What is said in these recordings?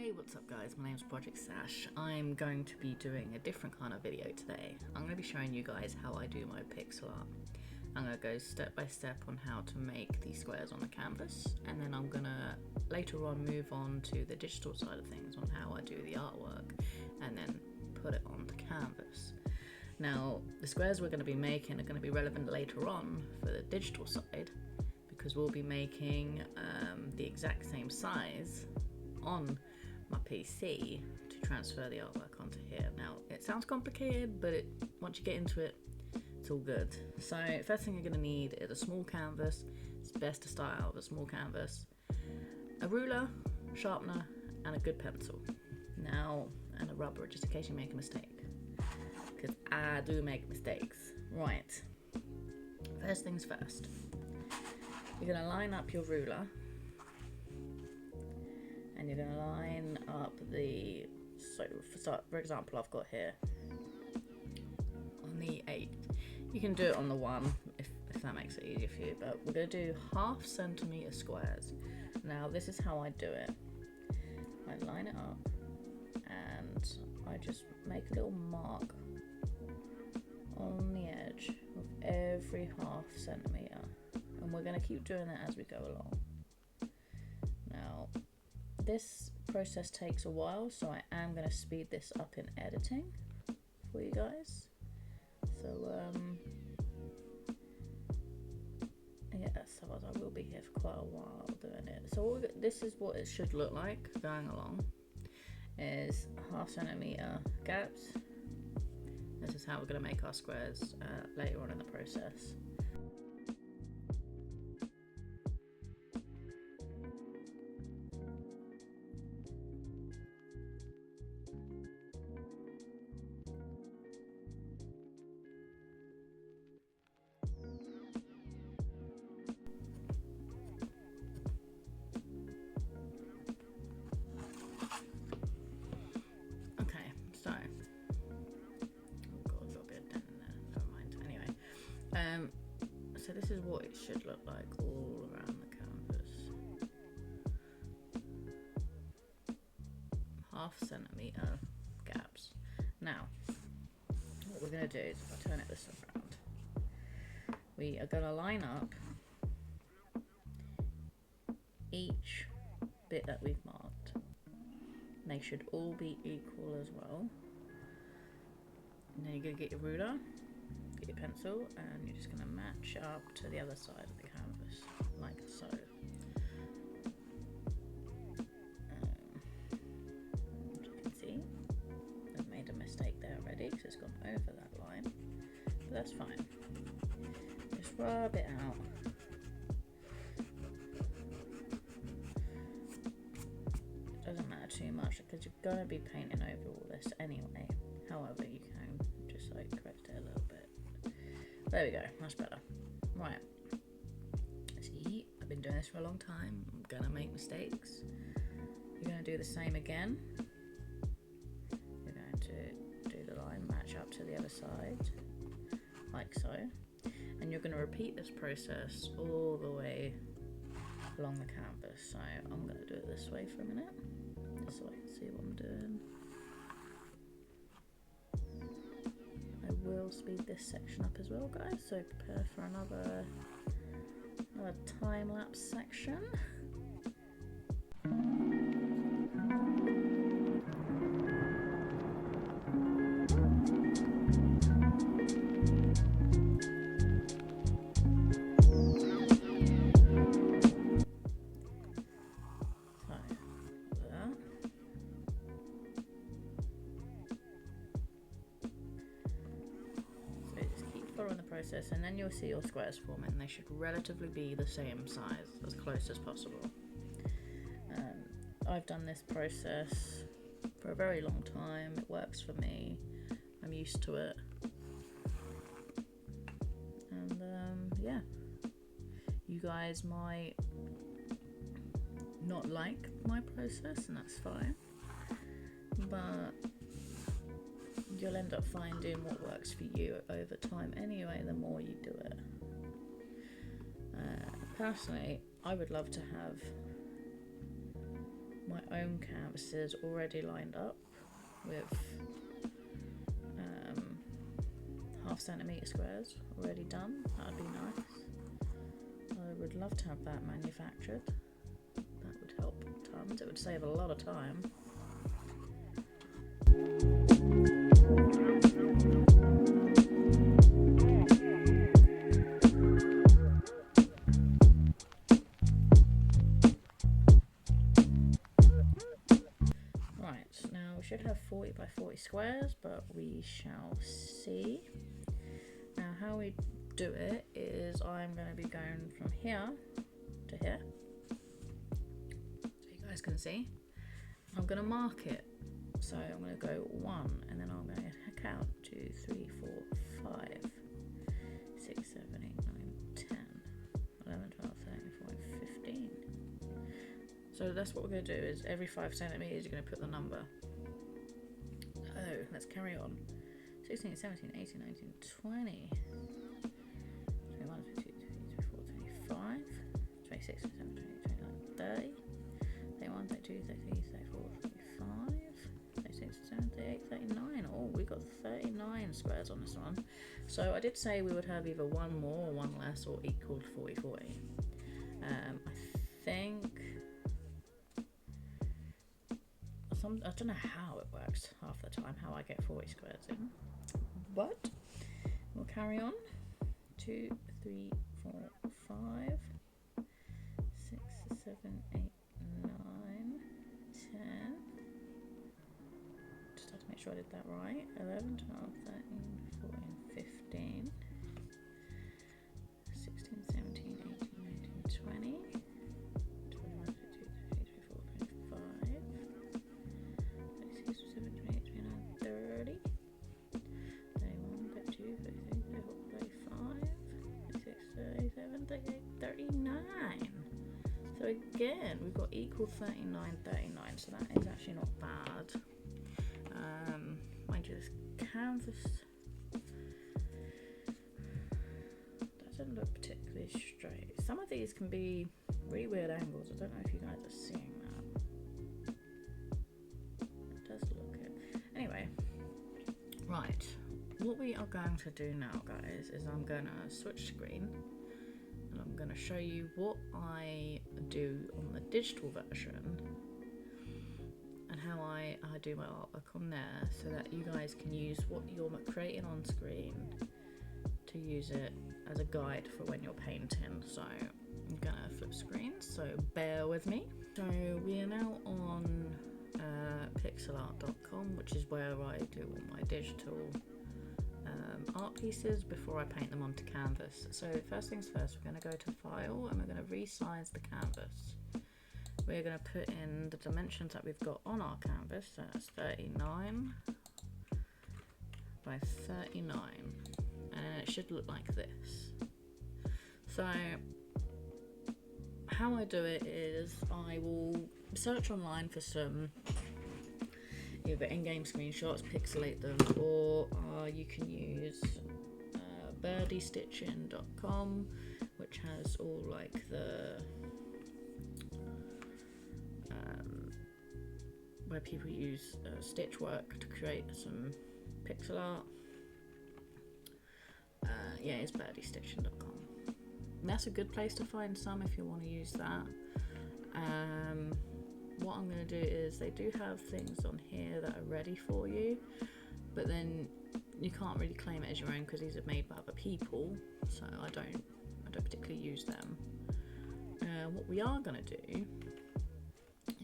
Hey, what's up guys, my name's Project Sash. I'm going to be doing a different kind of video today. I'm going to be showing you guys how I do my pixel art. I'm going to go step by step on how to make these squares on the canvas, and then I'm going to later on move on to the digital side of things on how I do the artwork and then put it on the canvas. Now, the squares we're going to be making are going to be relevant later on for the digital side because we'll be making the exact same size on my PC to transfer the artwork onto here. Now, it sounds complicated, but once you get into it, it's all good. So, first thing you're going to need is a small canvas. It's best to start out with a small canvas, a ruler, sharpener, and a good pencil. Now, and a rubber, just in case you make a mistake, because I do make mistakes. Right. First things first. You're going to line up your ruler. And you're going to line up the, for example, I've got here on the 8. You can do it on the 1 if that makes it easier for you, but we're going to do 1/2 centimeter squares. Now this is how I do it. I line it up and I just make a little mark on the edge of every 1/2 centimeter, and we're going to keep doing that as we go along. Now, this process takes a while, so I am going to speed this up in editing for you guys. So, yeah, so I will be here for quite a while doing it. So this is what it should look like going along, is 1/2 centimeter gaps. This is how we're going to make our squares later on in the process. So this is what it should look like all around the canvas. 1/2 centimeter gaps. Now, what we're going to do is, if I turn it this way around, we are going to line up each bit that we've marked. They should all be equal as well. And then you're going to get your ruler, get your pencil, and you're just going to match up to the other side of the canvas, like so. As you can see, I've made a mistake there already because it's gone over that line, but that's fine. Just rub it out. It doesn't matter too much because you're going to be painting over all this anyway. However, you can just like correct it a little bit. There we go, much better. Right, see, I've been doing this for a long time. I'm gonna make mistakes. You're gonna do the same again. You're going to do the line, match up to the other side, like so. And you're gonna repeat this process all the way along the canvas. So I'm gonna do it this way for a minute, just so I can see what I'm doing. Will speed this section up as well, guys, so prepare for another time-lapse section. Following the process, and then you'll see your squares forming. They should relatively be the same size, as close as possible. I've done this process for a very long time. It works for me. I'm used to it. And yeah, you guys might not like my process, and that's fine, but you'll end up finding what works for you over time anyway, the more you do it. Personally, I would love to have my own canvases already lined up with 1/2 centimetre squares already done. That'd be nice. I would love to have that manufactured. That would help tons. It would save a lot of time. Right, now we should have 40 by 40 squares, but we shall see. Now how we do it is I'm going to be going from here to here, so you guys can see. I'm going to mark it, so I'm going to go 1, and then I'm going to count 2, 3, 4, 5, 6, 7, 8, 9, 10, 11, 12, 13, 14, 15. So that's what we're going to do, is every 5 centimetres you're going to put the number. So let's carry on. 16, 17, 18, 19, 20, 21, 22, 23, 24, 25, 26, 27, 28, 29, 30, 31, 32, 33, 34, 35, 36, 37, 38, 39. Oh, we got 39 squares on this one. So I did say we would have either one more or one less or equal to 40, 40. I think... I don't know how it works half the time, how I get 40 squares in. But we'll carry on. 2, 3, 4, 5, 6, 7, 8, 9, 10. Just have to make sure I did that right. 11, 12, 13, 14, 15, 16, 17, 18, 19, 20. 21, 22, 23, 24, 25, 26, 27, 28, 29, 30. 31, 32, 33, 34, 35, 36, 37, 38, 39. So again, we've got equal 39, 39, so that is actually not bad. Mind you, this canvas doesn't look particularly straight. Some of these can be really weird angles. I don't know if you guys are seeing that. It does look good. Anyway, right. What we are going to do now, guys, is I'm going to switch screen and I'm going to show you what I do on the digital version and how I do my artwork on there, so that you guys can use what you're creating on screen to use it as a guide for when you're painting. So I'm going to flip screens, so bear with me. So we are now on pixelart.com, which is where I do all my digital art pieces before I paint them onto canvas. So first things first, we're going to go to file and we're going to resize the canvas. We're going to put in the dimensions that we've got on our canvas, so that's 39 by 39, and it should look like this. So how I do it is I will search online for some either in-game screenshots, pixelate them, or you can use birdiestitching.com, which has all like the where people use stitch work to create some pixel art. Yeah, it's birdiestitching.com. And that's a good place to find some if you want to use that. What I'm going to do is they do have things on here that are ready for you, but then you can't really claim it as your own because these are made by other people, so I don't particularly use them. What we are going to do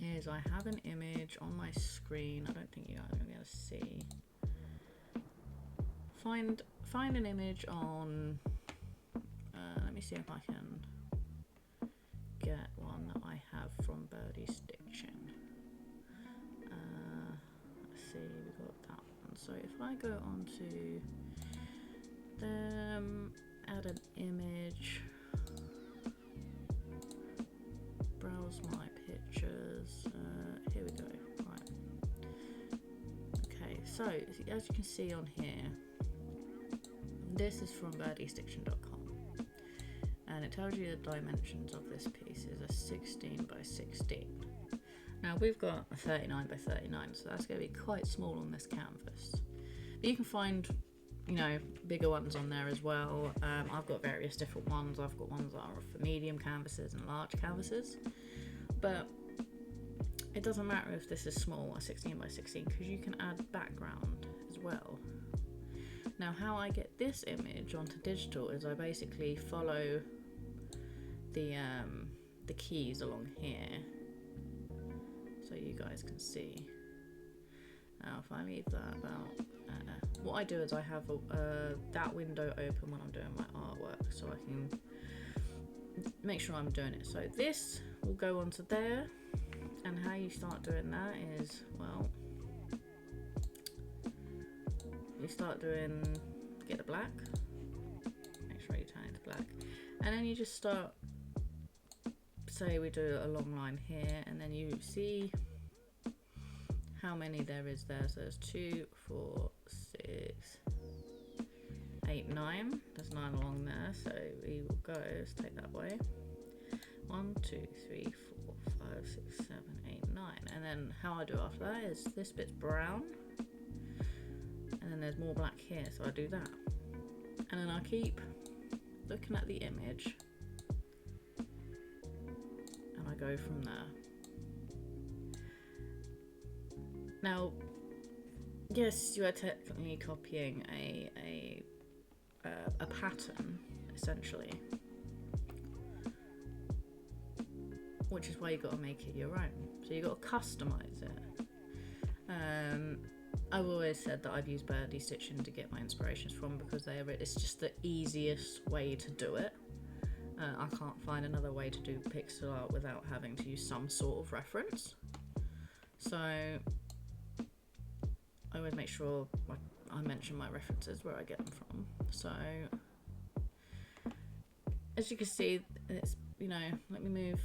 is I have an image on my screen. I don't think you guys are going to be able to see. Find an image on let me see if I can get one that I have from Birdie Stitching. Let's see, we got that one. So if I go on to them, add an image, browse my pictures, here we go. Right. Okay, so as you can see on here, this is from birdiestitching.com, and it tells you the dimensions of this piece is a 16 by 16. Now we've got a 39 by 39, so that's going to be quite small on this canvas. But you can find, you know, bigger ones on there as well. I've got various different ones. I've got ones that are for medium canvases and large canvases. But it doesn't matter if this is small or 16 by 16 because you can add background as well. Now how I get this image onto digital is I basically follow the keys along here so you guys can see. Now if I leave that about, what I do is I have that window open when I'm doing my artwork so I can make sure I'm doing it. So this will go onto there, and how you start doing that is, well, you start doing, get the black, make sure you turn it to black, and then you just start, say we do a long line here, and then you see how many there is there. So there's 2, 4, 6, 8, 9. There's 9 along there, so we will go, let's take that way. 1, 2, 3, 4, 5, 6, 7, 8, 9. And then how I do it after that is this bit's brown, and then there's more black here, so I do that. And then I keep looking at the image, and I go from there. Now, yes, you are technically copying a pattern, essentially, which is why you got to make it your own. So you got to customize it. I've always said that I've used Birdie Stitching to get my inspirations from because it's just the easiest way to do it. I can't find another way to do pixel art without having to use some sort of reference. So I always make sure I mention my references where I get them from. So as you can see, it's, you know, let me move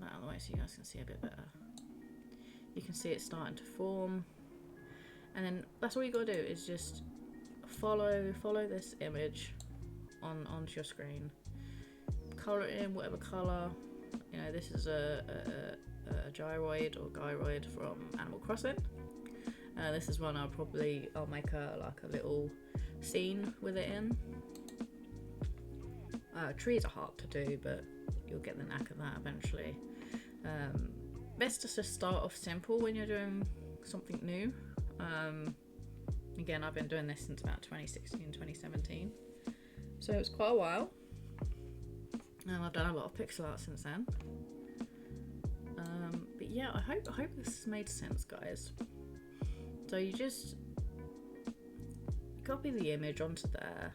that out of the way so you guys can see a bit better. You can see it starting to form, and then that's all you got to do is just follow this image onto your screen, color it in whatever color. You know, this is a gyroid or gyroid from Animal Crossing. This is one I'll make like a little scene with it in. Trees are hard to do, but you'll get the knack of that eventually. Best to just start off simple when you're doing something new. Again, I've been doing this since about 2016, 2017, so it's quite a while. I've done a lot of pixel art since then. But yeah, I hope this has made sense, guys. So you just copy the image onto there,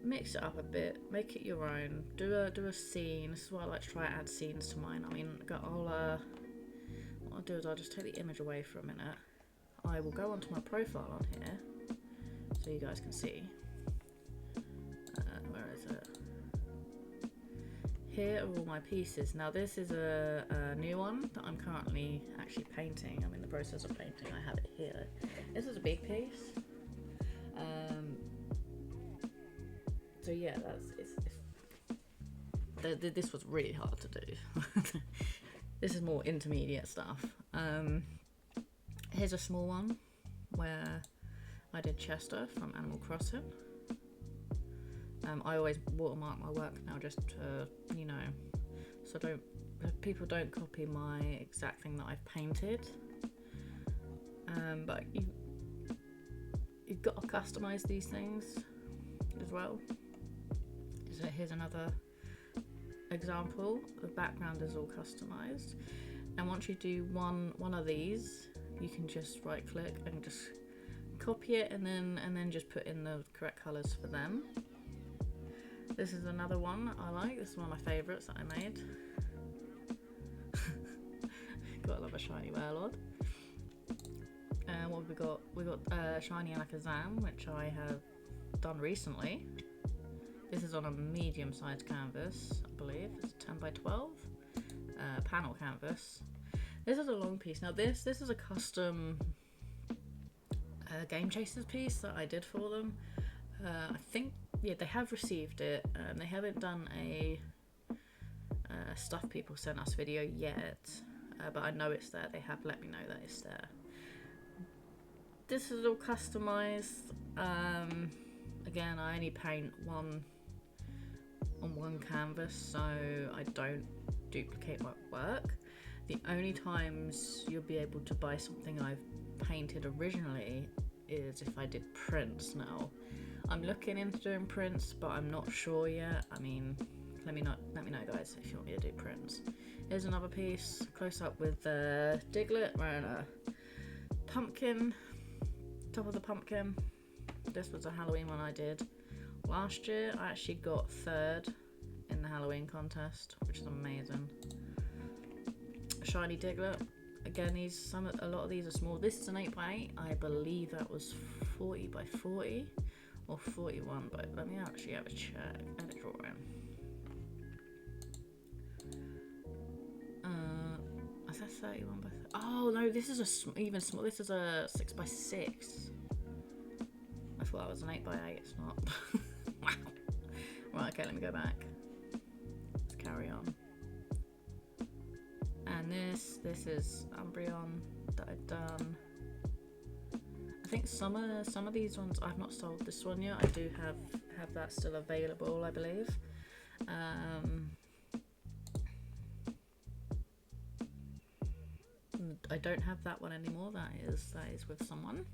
mix it up a bit, make it your own, do a scene. This is why I like to try and add scenes to mine. I mean, what I'll do is I'll just take the image away for a minute. I will go onto my profile on here so you guys can see. Where is it? Here are all my pieces. Now this is a new one that I'm currently actually painting. I'm in the process of painting. I have it here. This is a big piece. So yeah, this was really hard to do. This is more intermediate stuff. Here's a small one where I did Chester from Animal Crossing. I always watermark my work now just to, you know, so people don't copy my exact thing that I've painted. But you've got to customize these things as well. So here's another example. The background is all customized, and once you do one of these, you can just right click and just copy it, and then just put in the correct colors for them. This is another one I like. This is one of my favorites that I made. Gotta love a shiny Warlord. What have we got? We got Shiny Alakazam, which I have done recently. This is on a medium-sized canvas, I believe. It's 10 by 12 panel canvas. This is a long piece. Now this is a custom Game Chasers piece that I did for them. I think, yeah, they have received it. They haven't done a Stuff People Sent Us video yet. but I know it's there. They have let me know that it's there. This is all customized. Again, I only paint one on one canvas, so I don't duplicate my work. The only times you'll be able to buy something I've painted originally is if I did prints. Now, I'm looking into doing prints, but I'm not sure yet. I mean, let me know guys if you want me to do prints. Here's another piece, close up with Diglett wearing a pumpkin, top of the pumpkin. This was a Halloween one I did last year. I actually got 3rd in the Halloween contest, which is amazing. Shiny Diglett. Again, a lot of these are small. This is an 8x8. I believe that was 40 by 40 or 41, but let me actually have a check. Edit drawing. Is that 31 by 30? Oh no, this is even small. This is a 6 by 6. I thought that was an 8x8. It's not. Wow. Right. Okay. Let me go back. Let's carry on. And this is Umbreon that I've done. I think some of these ones I've not sold this one yet. I do have that still available, I believe. I don't have that one anymore. That is with someone.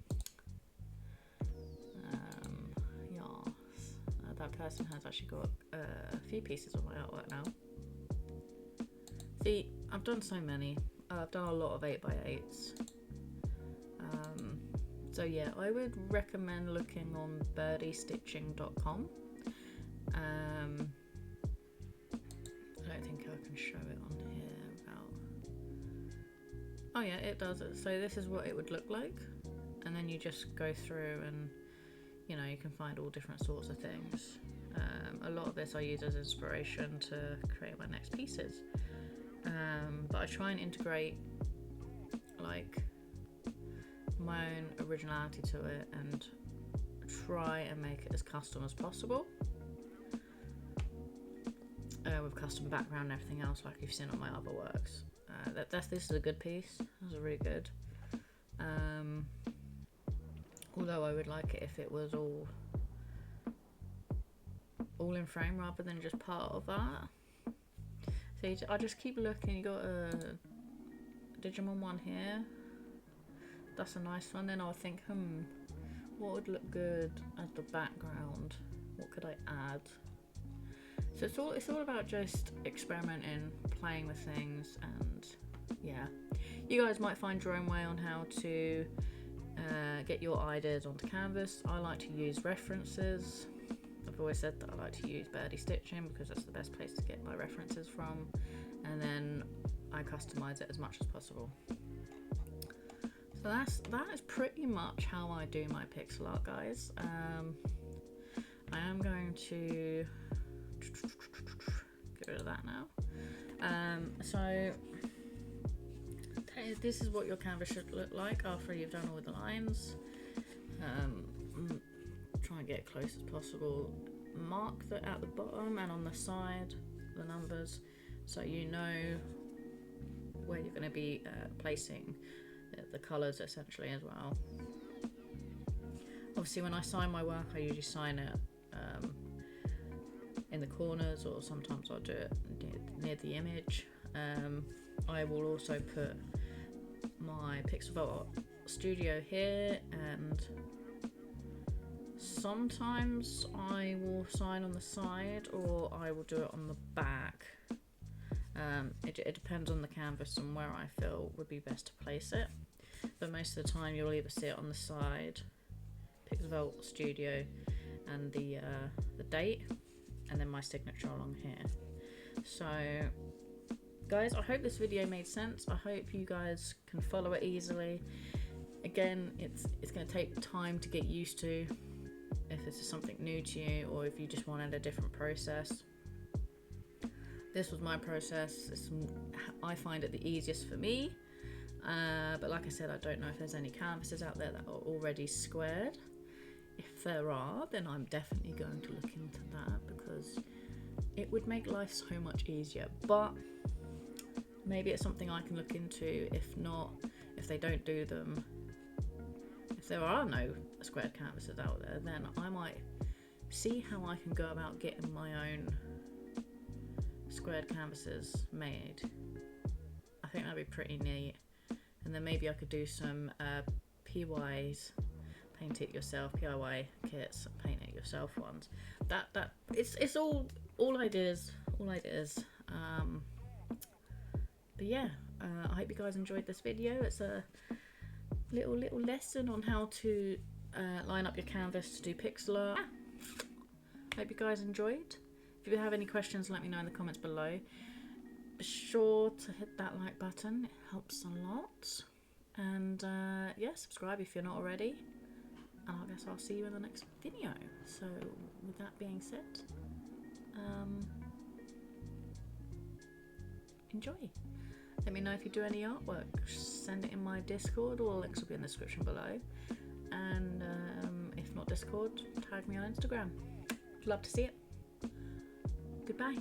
Yes. That person has actually got a few pieces of my artwork now. See, I've done so many. I've done a lot of 8x8s. So yeah, I would recommend looking on birdiestitching.com. I don't think I can show it on here without... Oh yeah, it does it. So this is what it would look like. And then you just go through and, you know, you can find all different sorts of things. A lot of this I use as inspiration to create my next pieces. But I try and integrate like my own originality to it and try and make it as custom as possible, with custom background and everything else like you've seen on my other works. This is a good piece. This is really good. Although I would like it if it was all in frame rather than just part of that. So I just keep looking. You got a Digimon one here. That's a nice one. Then I'll think, what would look good as the background? What could I add? So it's all about just experimenting, playing with things, and yeah. You guys might find your own way on how to get your ideas onto canvas. I like to use references. I've always said that I like to use Birdie Stitching because that's the best place to get my references from, and then I customize it as much as possible. So that is pretty much how I do my pixel art, guys. I am going to get rid of that now. So this is what your canvas should look like after you've done all the lines. Try and get it close as possible. Mark that at the bottom and on the side the numbers, so you know where you're going to be placing the colours essentially as well. Obviously when I sign my work I usually sign it in the corners, or sometimes I'll do it near the image. I will also put my Pixelvault studio here, and sometimes I will sign on the side or I will do it on the back. It depends on the canvas and where I feel would be best to place it, but most of the time you'll either see it on the side, Pixelvault studio, and the date, and then my signature along here. So guys, I hope this video made sense. I hope you guys can follow it easily. Again, it's going to take time to get used to if this is something new to you, or if you just wanted a different process. This was my process. I find it the easiest for me, but like I said, I don't know if there's any canvases out there that are already squared. If there are, then I'm definitely going to look into that because it would make life so much easier. But maybe it's something I can look into. If not, if they don't do them, if there are no squared canvases out there, then I might see how I can go about getting my own squared canvases made. I think that'd be pretty neat. And then maybe I could do some PYs, paint it yourself, PIY kits, paint it yourself ones. That it's all ideas, but yeah, I hope you guys enjoyed this video. It's a little lesson on how to line up your canvas to do pixel art. Hope you guys enjoyed. If you have any questions, let me know in the comments below. Be sure to hit that like button, it helps a lot. And yeah, subscribe if you're not already. And I guess I'll see you in the next video. So with that being said, enjoy. Let me know if you do any artwork. Send it in my Discord, all the links will be in the description below. And if not Discord, tag me on Instagram. Love to see it. Goodbye.